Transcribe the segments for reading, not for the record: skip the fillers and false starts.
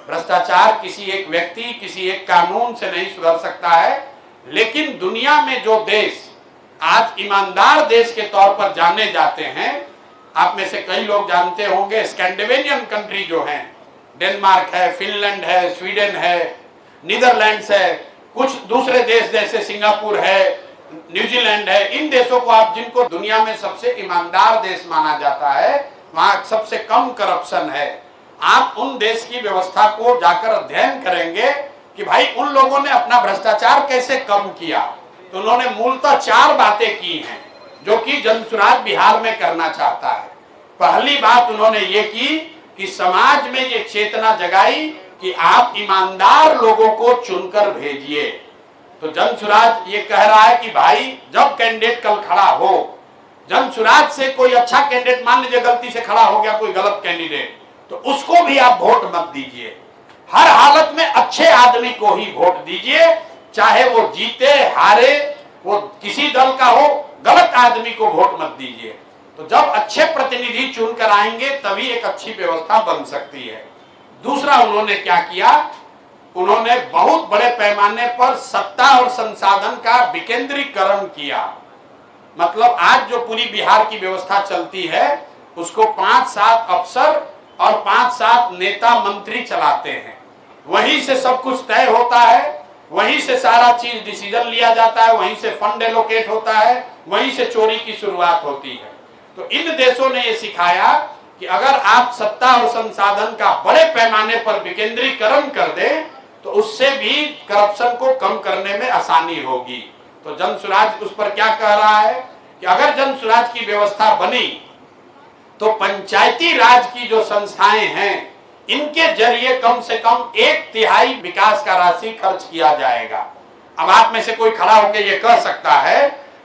भ्रष्टाचार किसी एक व्यक्ति, किसी एक कानून से नहीं सुधर सकता है। लेकिन दुनिया में जो देश आज ईमानदार देश के तौर पर जाने जाते हैं, आप में से कई लोग जानते होंगे, स्कैंडिनेवियन कंट्री जो हैं, डेनमार्क है, फिनलैंड है, स्वीडन है, नीदरलैंड्स है, कुछ दूसरे देश जैसे सिंगापुर है, न्यूजीलैंड है, इन देशों को आप जिनको दुनिया में सबसे ईमानदार देश माना जाता है, वहां सबसे कम करप्शन है। आप उन देश की व्यवस्था को जाकर अध्ययन करेंगे कि भाई उन लोगों ने अपना भ्रष्टाचार कैसे कम किया, तो उन्होंने मूलतः 4 बातें की हैं जो कि जनसुराज बिहार में करना चाहता है। पहली बात उन्होंने ये की कि समाज में ये चेतना जगाई कि आप ईमानदार लोगों को चुनकर भेजिए। तो जनसुराज ये कह रहा है कि भाई जब कैंडिडेट कल खड़ा हो, जनसुराज से कोई अच्छा कैंडिडेट, मान लीजिए गलती से खड़ा हो गया कोई गलत कैंडिडेट, तो उसको भी आप वोट मत दीजिए। हर हालत में अच्छे आदमी को ही वोट दीजिए, चाहे वो जीते हारे, वो किसी दल का हो, गलत आदमी को वोट मत दीजिए। तो जब अच्छे प्रतिनिधि चुनकर आएंगे तभी एक अच्छी व्यवस्था बन सकती है। दूसरा उन्होंने क्या किया, उन्होंने बहुत बड़े पैमाने पर सत्ता और संसाधन का विकेंद्रीकरण किया। मतलब आज जो पूरी बिहार की व्यवस्था चलती है उसको 5-7 अफसर और 5-7 नेता मंत्री चलाते हैं। वहीं से सब कुछ तय होता है, वहीं से सारा चीज डिसीजन लिया जाता है, वहीं से फंड एलोकेट होता है, वहीं से चोरी की शुरुआत होती है। तो इन देशों ने ये सिखाया कि अगर आप सत्ता और संसाधन का बड़े पैमाने पर विकेंद्रीकरण कर दें तो उससे भी करप्शन को कम करने में आसानी होगी। तो जनसुराज उस पर क्या कह रहा है कि अगर जनसुराज की व्यवस्था बनी तो पंचायती राज की जो संस्थाएं हैं इनके जरिए कम से कम 1/3 विकास का राशि खर्च किया जाएगा। अब आप में से कोई खड़ा होकर ये कह सकता है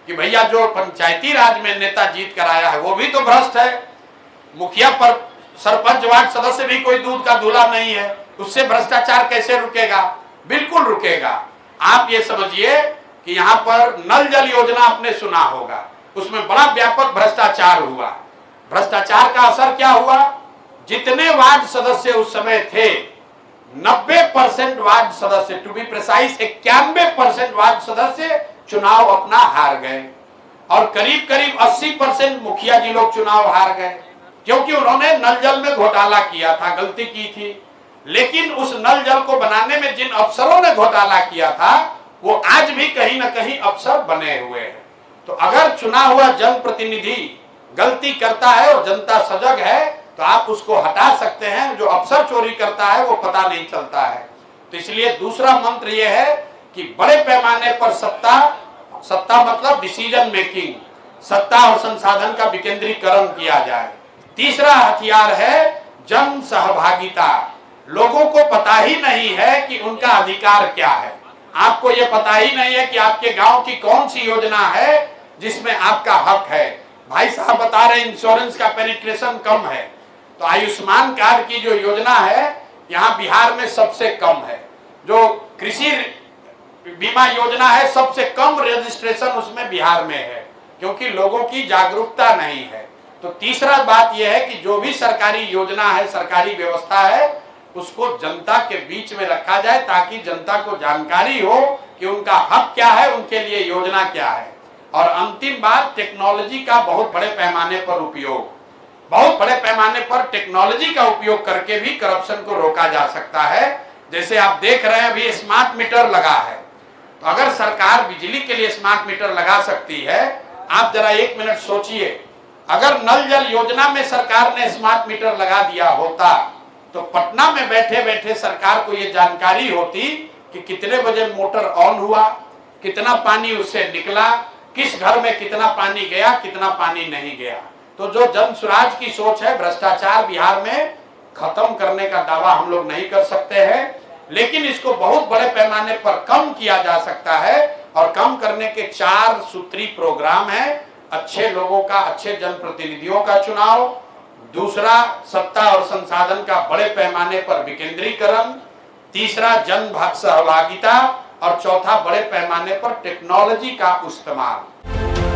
कि भैया जो पंचायती राज में नेता जीत कर आया है वो भी तो भ्रष्ट है, मुखिया पर सरपंच वार्ड सदस्य भी कोई दूध का दूल्हा नहीं है, उससे भ्रष्टाचार कैसे रुकेगा? बिल्कुल रुकेगा। आप ये समझिए कि यहाँ पर नल जल योजना आपने सुना होगा, उसमें बड़ा व्यापक भ्रष्टाचार हुआ। भ्रष्टाचार का असर क्या हुआ, जितने वार्ड सदस्य उस समय थे 90% वार्ड सदस्य, टू बी प्रिसाइज 91% वार्ड सदस्य चुनाव अपना हार गए और करीब करीब 80% मुखिया जी लोग चुनाव हार गए, क्योंकि उन्होंने नल जल में घोटाला किया था, गलती की थी। लेकिन उस नल जल को बनाने में जिन अफसरों ने घोटाला किया था वो आज भी कहीं ना कहीं अफसर बने हुए हैं। तो अगर चुना हुआ जनप्रतिनिधि गलती करता है और जनता सजग है तो आप उसको हटा सकते हैं। जो अफसर चोरी करता है वो पता नहीं चलता है। तो इसलिए दूसरा मंत्र यह है कि बड़े पैमाने पर सत्ता मतलब डिसीजन मेकिंग, सत्ता और संसाधन का विकेंद्रीकरण किया जाए। तीसरा हथियार है जन सहभागिता। लोगों को पता ही नहीं है कि उनका अधिकार क्या है। आपको यह पता ही नहीं है कि आपके गांव की कौन सी योजना है जिसमें आपका हक है। भाई साहब बता रहे इंश्योरेंस का पेनिट्रेशन कम है, तो आयुष्मान कार्ड की जो योजना है यहाँ बिहार में सबसे कम है। जो कृषि बीमा योजना है सबसे कम रजिस्ट्रेशन उसमें बिहार में है, क्योंकि लोगों की जागरूकता नहीं है। तो तीसरा बात यह है कि जो भी सरकारी योजना है, सरकारी व्यवस्था है, उसको जनता के बीच में रखा जाए ताकि जनता को जानकारी हो कि उनका हक क्या है, उनके लिए योजना क्या है। और अंतिम बात, टेक्नोलॉजी का बहुत बड़े पैमाने पर उपयोग, बहुत बड़े पैमाने पर टेक्नोलॉजी का उपयोग करके भी करप्शन को रोका जा सकता है। जैसे आप देख रहे हैं अभी स्मार्ट मीटर लगा है, तो अगर सरकार बिजली के लिए स्मार्ट मीटर लगा सकती है, आप जरा 1 मिनट सोचिए, अगर नल जल योजना में सरकार ने स्मार्ट मीटर लगा दिया होता तो पटना में बैठे बैठे सरकार को ये जानकारी होती कि कितने बजे मोटर ऑन हुआ, कितना पानी उससे निकला, किस घर में कितना पानी गया, कितना पानी नहीं गया। तो जो जनसुराज की सोच है, भ्रष्टाचार बिहार में खत्म करने का दावा हम लोग नहीं कर सकते हैं, लेकिन इसको बहुत बड़े पैमाने पर कम किया जा सकता है। और कम करने के 4 सूत्री प्रोग्राम है। अच्छे लोगों का, अच्छे जनप्रतिनिधियों का चुनाव, दूसरा सत्ता और संसाधन का बड़े पैमाने पर विकेंद्रीकरण, तीसरा जन सहभागिता और चौथा बड़े पैमाने पर टेक्नोलॉजी का इस्तेमाल।